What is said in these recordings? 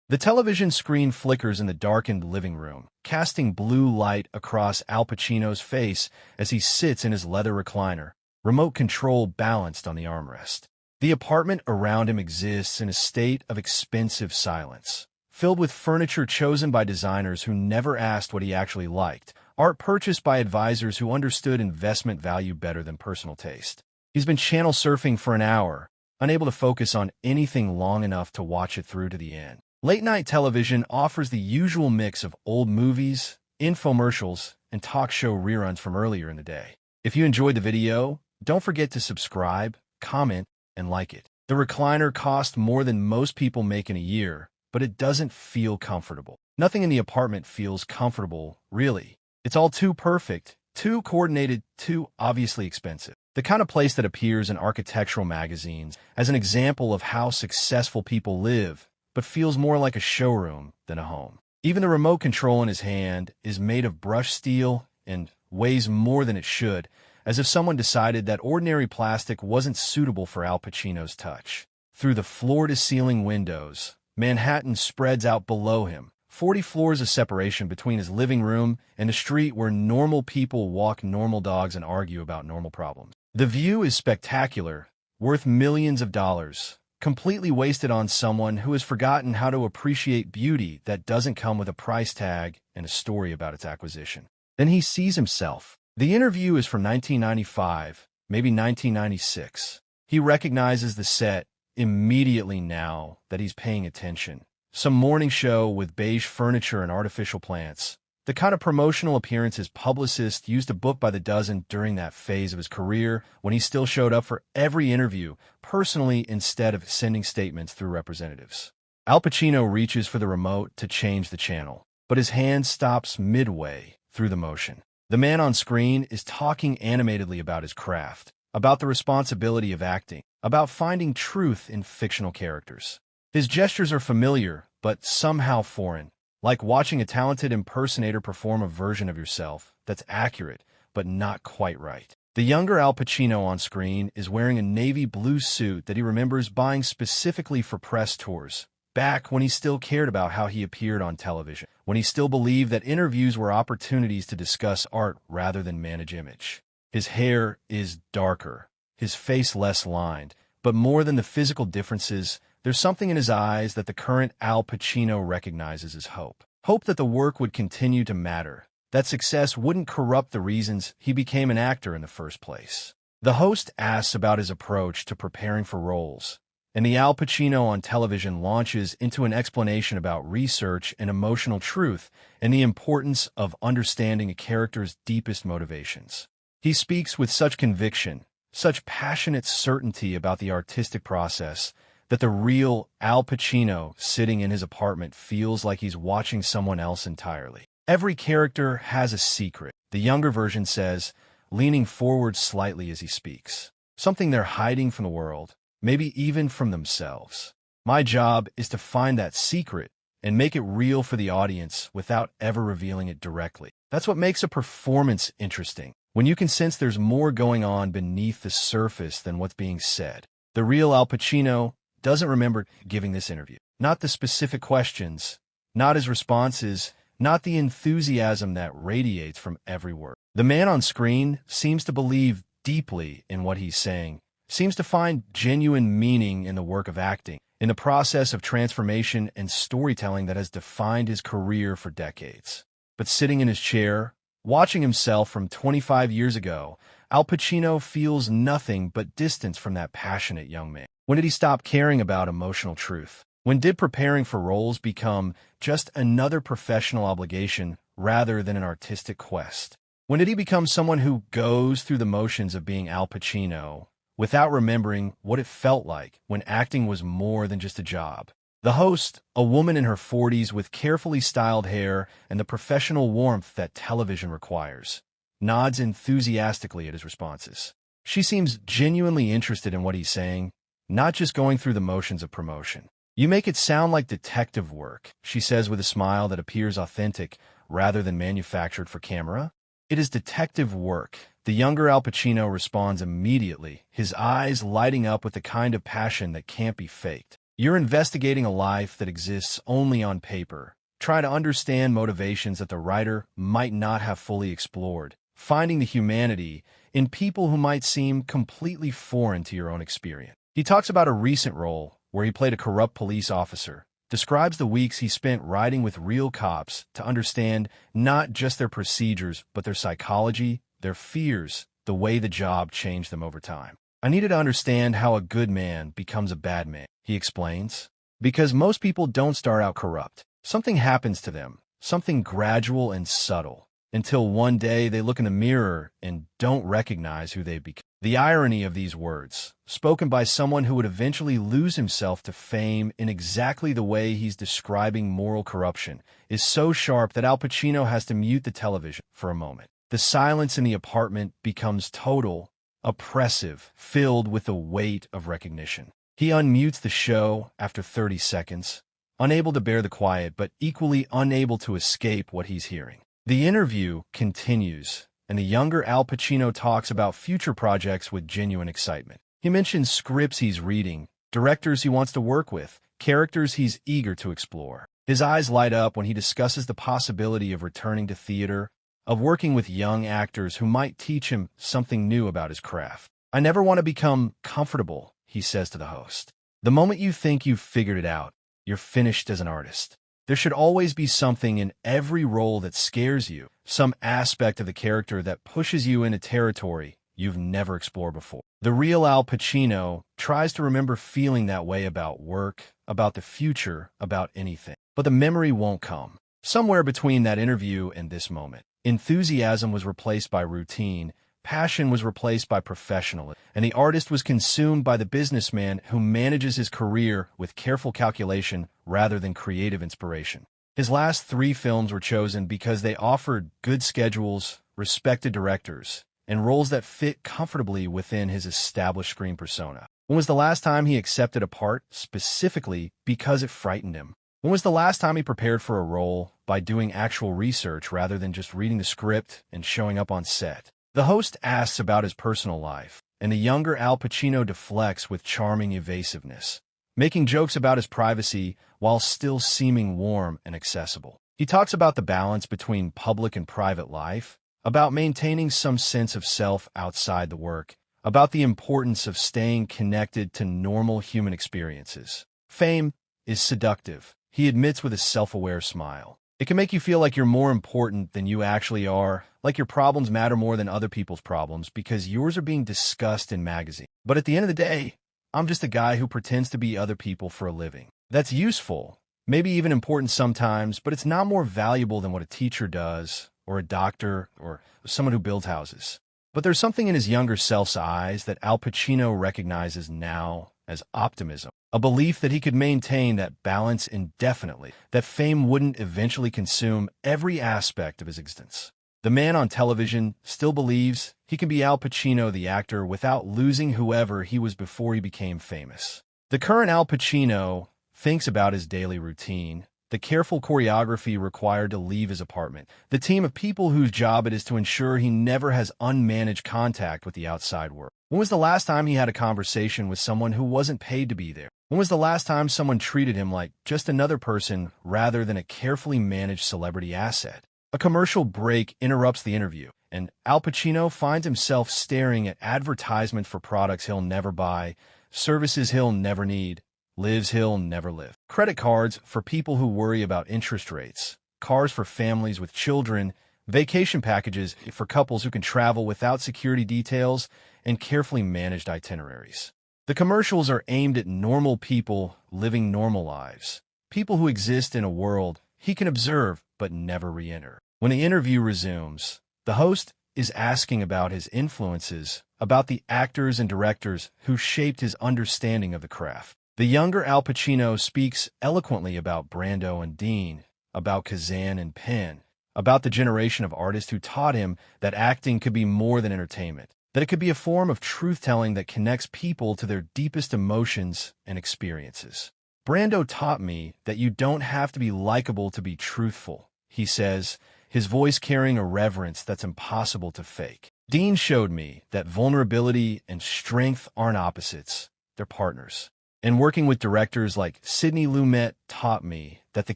The television screen flickers in the darkened living room, casting blue light across Al Pacino's face as he sits in his leather recliner, remote control balanced on the armrest. The apartment around him exists in a state of expensive silence, filled with furniture chosen by designers who never asked what he actually liked, art purchased by advisors who understood investment value better than personal taste. He's been channel surfing for an hour, unable to focus on anything long enough to watch it through to the end. Late-night television offers the usual mix of old movies, infomercials, and talk show reruns from earlier in the day. If you enjoyed the video, don't forget to subscribe, comment, and like it. The recliner cost more than most people make in a year, but it doesn't feel comfortable. Nothing in the apartment feels comfortable, really. It's all too perfect, too coordinated, too obviously expensive. The kind of place that appears in architectural magazines as an example of how successful people live, but feels more like a showroom than a home. Even the remote control in his hand is made of brushed steel and weighs more than it should, as if someone decided that ordinary plastic wasn't suitable for Al Pacino's touch. Through the floor-to-ceiling windows, Manhattan spreads out below him, 40 floors of separation between his living room and the street where normal people walk normal dogs and argue about normal problems. The view is spectacular, worth millions of dollars, completely wasted on someone who has forgotten how to appreciate beauty that doesn't come with a price tag and a story about its acquisition. Then he sees himself. The interview is from 1995, maybe 1996. He recognizes the set immediately now that he's paying attention. Some morning show with beige furniture and artificial plants. The kind of promotional appearance his publicist used to book by the dozen during that phase of his career when he still showed up for every interview personally instead of sending statements through representatives. Al Pacino reaches for the remote to change the channel, but his hand stops midway through the motion. The man on screen is talking animatedly about his craft, about the responsibility of acting, about finding truth in fictional characters. His gestures are familiar, but somehow foreign, like watching a talented impersonator perform a version of yourself that's accurate, but not quite right. The younger Al Pacino on screen is wearing a navy blue suit that he remembers buying specifically for press tours, back when he still cared about how he appeared on television, when he still believed that interviews were opportunities to discuss art rather than manage image. His hair is darker, his face less lined, but more than the physical differences, there's something in his eyes that the current Al Pacino recognizes as hope. Hope that the work would continue to matter, that success wouldn't corrupt the reasons he became an actor in the first place. The host asks about his approach to preparing for roles, and the Al Pacino on television launches into an explanation about research and emotional truth and the importance of understanding a character's deepest motivations. He speaks with such conviction, such passionate certainty about the artistic process, that the real Al Pacino sitting in his apartment feels like he's watching someone else entirely. Every character has a secret, the younger version says, leaning forward slightly as he speaks. Something they're hiding from the world, maybe even from themselves. My job is to find that secret and make it real for the audience without ever revealing it directly. That's what makes a performance interesting, when you can sense there's more going on beneath the surface than what's being said. The real Al Pacino doesn't remember giving this interview. Not the specific questions, not his responses, not the enthusiasm that radiates from every word. The man on screen seems to believe deeply in what he's saying, seems to find genuine meaning in the work of acting, in the process of transformation and storytelling that has defined his career for decades. But sitting in his chair, watching himself from 25 years ago, Al Pacino feels nothing but distance from that passionate young man. When did he stop caring about emotional truth? When did preparing for roles become just another professional obligation rather than an artistic quest? When did he become someone who goes through the motions of being Al Pacino without remembering what it felt like when acting was more than just a job? The host, a woman in her 40s with carefully styled hair and the professional warmth that television requires, nods enthusiastically at his responses. She seems genuinely interested in what he's saying, not just going through the motions of promotion. You make it sound like detective work, she says with a smile that appears authentic rather than manufactured for camera. It is detective work. The younger Al Pacino responds immediately, his eyes lighting up with the kind of passion that can't be faked. You're investigating a life that exists only on paper. Try to understand motivations that the writer might not have fully explored, finding the humanity in people who might seem completely foreign to your own experience. He talks about a recent role where he played a corrupt police officer, describes the weeks he spent riding with real cops to understand not just their procedures, but their psychology, their fears, the way the job changed them over time. I needed to understand how a good man becomes a bad man, he explains, because most people don't start out corrupt. Something happens to them, something gradual and subtle, until one day they look in the mirror and don't recognize who they've become. The irony of these words, spoken by someone who would eventually lose himself to fame in exactly the way he's describing moral corruption, is so sharp that Al Pacino has to mute the television for a moment. The silence in the apartment becomes total, oppressive, filled with the weight of recognition. He unmutes the show after 30 seconds, unable to bear the quiet, but equally unable to escape what he's hearing. The interview continues, and the younger Al Pacino talks about future projects with genuine excitement. He mentions scripts he's reading, directors he wants to work with, characters he's eager to explore. His eyes light up when he discusses the possibility of returning to theater, of working with young actors who might teach him something new about his craft. I never want to become comfortable, he says to the host. The moment you think you've figured it out, you're finished as an artist. There should always be something in every role that scares you, some aspect of the character that pushes you into territory you've never explored before. The real Al Pacino tries to remember feeling that way about work, about the future, about anything. But the memory won't come. Somewhere between that interview and this moment, enthusiasm was replaced by routine, passion was replaced by professionalism, and the artist was consumed by the businessman who manages his career with careful calculation rather than creative inspiration. His last 3 films were chosen because they offered good schedules, respected directors, and roles that fit comfortably within his established screen persona. When was the last time he accepted a part specifically because it frightened him? When was the last time he prepared for a role by doing actual research rather than just reading the script and showing up on set? The host asks about his personal life, and the younger Al Pacino deflects with charming evasiveness, making jokes about his privacy while still seeming warm and accessible. He talks about the balance between public and private life, about maintaining some sense of self outside the work, about the importance of staying connected to normal human experiences. Fame is seductive, he admits with a self-aware smile. It can make you feel like you're more important than you actually are, like your problems matter more than other people's problems because yours are being discussed in magazines. But at the end of the day, I'm just a guy who pretends to be other people for a living. That's useful, maybe even important sometimes, but it's not more valuable than what a teacher does, or a doctor, or someone who builds houses. But there's something in his younger self's eyes that Al Pacino recognizes now as optimism, a belief that he could maintain that balance indefinitely, that fame wouldn't eventually consume every aspect of his existence. The man on television still believes he can be Al Pacino the actor without losing whoever he was before he became famous. The current Al Pacino thinks about his daily routine, the careful choreography required to leave his apartment, the team of people whose job it is to ensure he never has unmanaged contact with the outside world. When was the last time he had a conversation with someone who wasn't paid to be there? When was the last time someone treated him like just another person rather than a carefully managed celebrity asset? A commercial break interrupts the interview, and Al Pacino finds himself staring at advertisements for products he'll never buy, services he'll never need, lives he'll never live. Credit cards for people who worry about interest rates, cars for families with children, vacation packages for couples who can travel without security details, and carefully managed itineraries. The commercials are aimed at normal people living normal lives, people who exist in a world he can observe but never re-enter. When the interview resumes, the host is asking about his influences, about the actors and directors who shaped his understanding of the craft. The younger Al Pacino speaks eloquently about Brando and Dean, about Kazan and Penn, about the generation of artists who taught him that acting could be more than entertainment, that it could be a form of truth-telling that connects people to their deepest emotions and experiences. Brando taught me that you don't have to be likable to be truthful, he says, his voice carrying a reverence that's impossible to fake. Dean showed me that vulnerability and strength aren't opposites, they're partners. And working with directors like Sidney Lumet taught me that the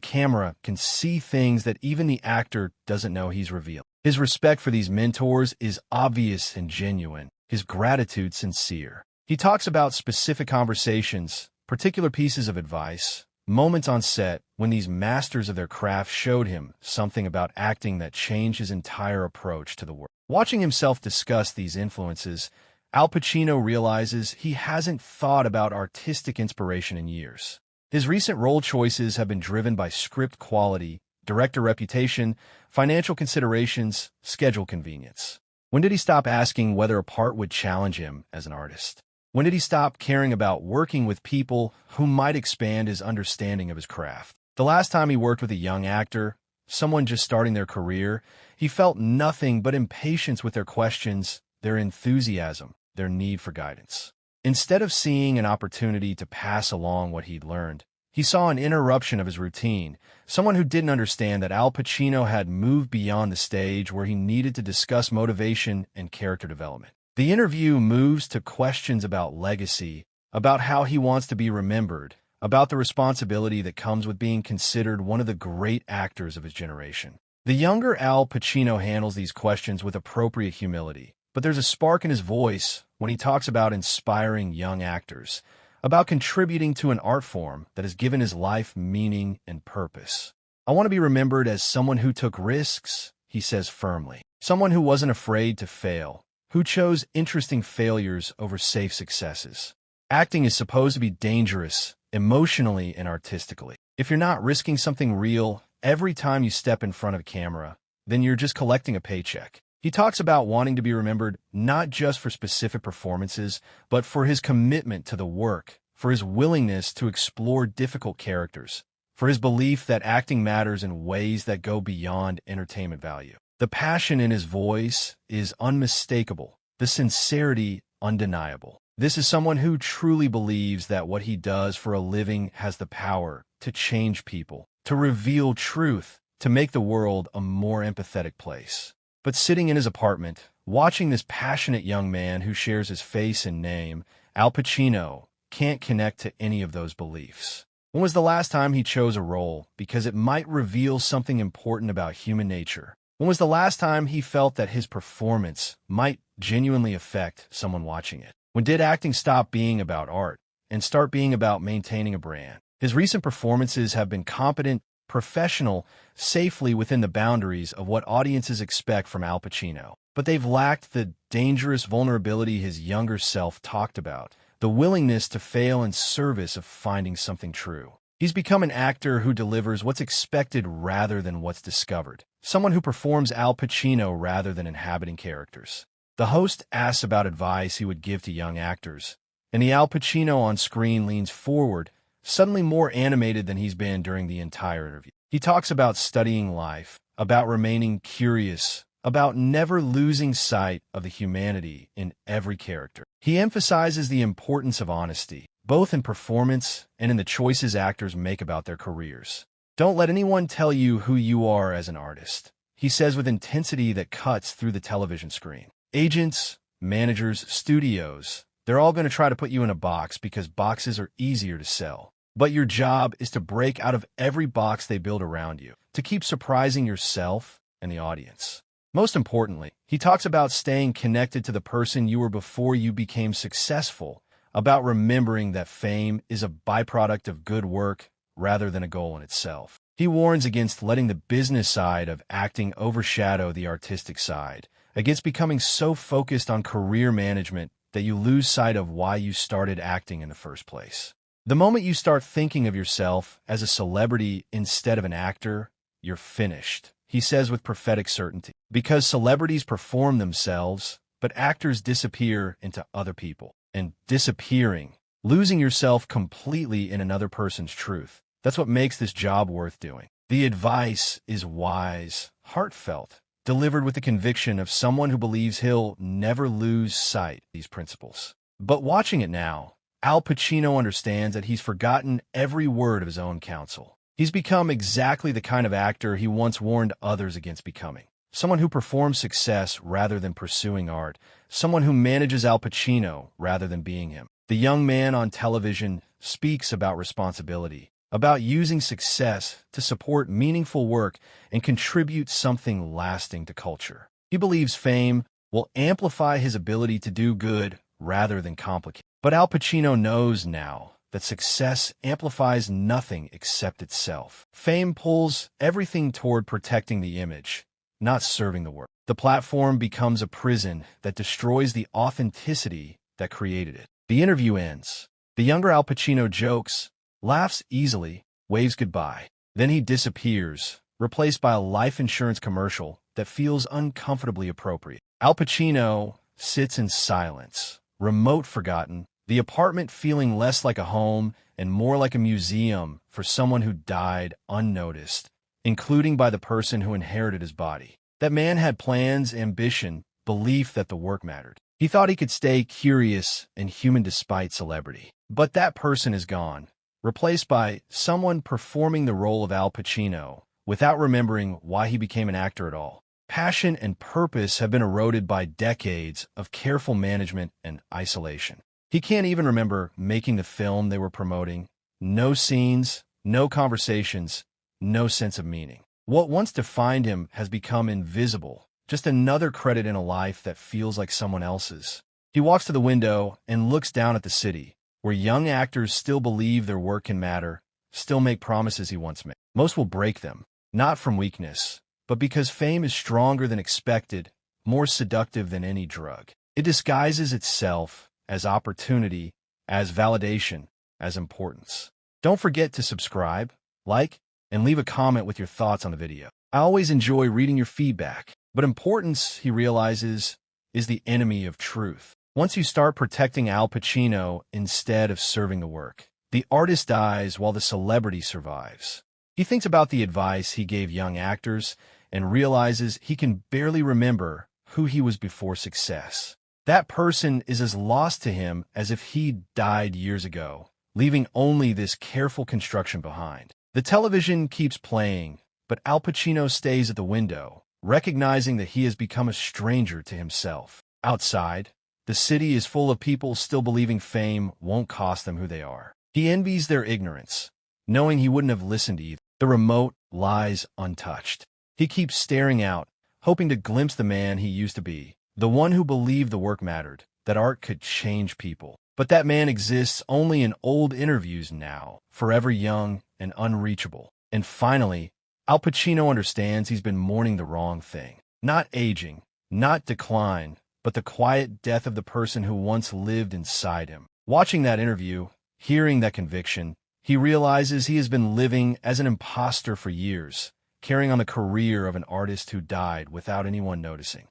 camera can see things that even the actor doesn't know he's revealed. His respect for these mentors is obvious and genuine, his gratitude sincere. He talks about specific conversations, particular pieces of advice, moments on set when these masters of their craft showed him something about acting that changed his entire approach to the work. Watching himself discuss these influences, Al Pacino realizes he hasn't thought about artistic inspiration in years. His recent role choices have been driven by script quality, director reputation, financial considerations, schedule convenience. When did he stop asking whether a part would challenge him as an artist? When did he stop caring about working with people who might expand his understanding of his craft? The last time he worked with a young actor, someone just starting their career, he felt nothing but impatience with their questions, their enthusiasm, their need for guidance. Instead of seeing an opportunity to pass along what he'd learned, he saw an interruption of his routine, someone who didn't understand that Al Pacino had moved beyond the stage where he needed to discuss motivation and character development. The interview moves to questions about legacy, about how he wants to be remembered, about the responsibility that comes with being considered one of the great actors of his generation. The younger Al Pacino handles these questions with appropriate humility, but there's a spark in his voice when he talks about inspiring young actors, about contributing to an art form that has given his life meaning and purpose. I want to be remembered as someone who took risks, he says firmly, someone who wasn't afraid to fail, who chose interesting failures over safe successes. Acting is supposed to be dangerous, emotionally and artistically. If you're not risking something real every time you step in front of a camera, then you're just collecting a paycheck. He talks about wanting to be remembered not just for specific performances, but for his commitment to the work, for his willingness to explore difficult characters, for his belief that acting matters in ways that go beyond entertainment value. The passion in his voice is unmistakable, the sincerity undeniable. This is someone who truly believes that what he does for a living has the power to change people, to reveal truth, to make the world a more empathetic place. But sitting in his apartment, watching this passionate young man who shares his face and name, Al Pacino can't connect to any of those beliefs. When was the last time he chose a role because it might reveal something important about human nature? When was the last time he felt that his performance might genuinely affect someone watching it? When did acting stop being about art and start being about maintaining a brand? His recent performances have been competent, professional, safely within the boundaries of what audiences expect from Al Pacino. But they've lacked the dangerous vulnerability his younger self talked about, the willingness to fail in service of finding something true. He's become an actor who delivers what's expected rather than what's discovered, someone who performs Al Pacino rather than inhabiting characters. The host asks about advice he would give to young actors, and the Al Pacino on screen leans forward, suddenly more animated than he's been during the entire interview. He talks about studying life, about remaining curious, about never losing sight of the humanity in every character. He emphasizes the importance of honesty, both in performance and in the choices actors make about their careers. Don't let anyone tell you who you are as an artist, he says with intensity that cuts through the television screen. Agents, managers, studios, they're all going to try to put you in a box because boxes are easier to sell. But your job is to break out of every box they build around you, to keep surprising yourself and the audience. Most importantly, he talks about staying connected to the person you were before you became successful, about remembering that fame is a byproduct of good work rather than a goal in itself. He warns against letting the business side of acting overshadow the artistic side, against becoming so focused on career management that you lose sight of why you started acting in the first place. The moment you start thinking of yourself as a celebrity instead of an actor, you're finished, he says with prophetic certainty. Because celebrities perform themselves, but actors disappear into other people. And disappearing, losing yourself completely in another person's truth, that's what makes this job worth doing. The advice is wise, heartfelt, delivered with the conviction of someone who believes he'll never lose sight of these principles. But watching it now, Al Pacino understands that he's forgotten every word of his own counsel. He's become exactly the kind of actor he once warned others against becoming. Someone who performs success rather than pursuing art. Someone who manages Al Pacino rather than being him. The young man on television speaks about responsibility, about using success to support meaningful work and contribute something lasting to culture. He believes fame will amplify his ability to do good rather than complicate. But Al Pacino knows now that success amplifies nothing except itself. Fame pulls everything toward protecting the image, not serving the work. The platform becomes a prison that destroys the authenticity that created it. The interview ends. The younger Al Pacino jokes, laughs easily, waves goodbye. Then he disappears, replaced by a life insurance commercial that feels uncomfortably appropriate. Al Pacino sits in silence, remote forgotten, the apartment feeling less like a home and more like a museum for someone who died unnoticed, including by the person who inherited his body. That man had plans, ambition, belief that the work mattered. He thought he could stay curious and human despite celebrity. But that person is gone, replaced by someone performing the role of Al Pacino without remembering why he became an actor at all. Passion and purpose have been eroded by decades of careful management and isolation. He can't even remember making the film they were promoting. No scenes, no conversations, no sense of meaning. What once defined him has become invisible, just another credit in a life that feels like someone else's. He walks to the window and looks down at the city, where young actors still believe their work can matter, still make promises he once made. Most will break them, not from weakness, but because fame is stronger than expected, more seductive than any drug. It disguises itself as opportunity, as validation, as importance. Don't forget to subscribe, like, and leave a comment with your thoughts on the video. I always enjoy reading your feedback, but importance, he realizes, is the enemy of truth. Once you start protecting Al Pacino instead of serving the work, the artist dies while the celebrity survives. He thinks about the advice he gave young actors and realizes he can barely remember who he was before success. That person is as lost to him as if he died years ago, leaving only this careful construction behind. The television keeps playing, but Al Pacino stays at the window, recognizing that he has become a stranger to himself. Outside, the city is full of people still believing fame won't cost them who they are. He envies their ignorance, knowing he wouldn't have listened either. The remote lies untouched. He keeps staring out, hoping to glimpse the man he used to be, the one who believed the work mattered, that art could change people. But that man exists only in old interviews now, forever young and unreachable. And finally, Al Pacino understands he's been mourning the wrong thing. Not aging, not decline, but the quiet death of the person who once lived inside him. Watching that interview, hearing that conviction, he realizes he has been living as an imposter for years, carrying on the career of an artist who died without anyone noticing.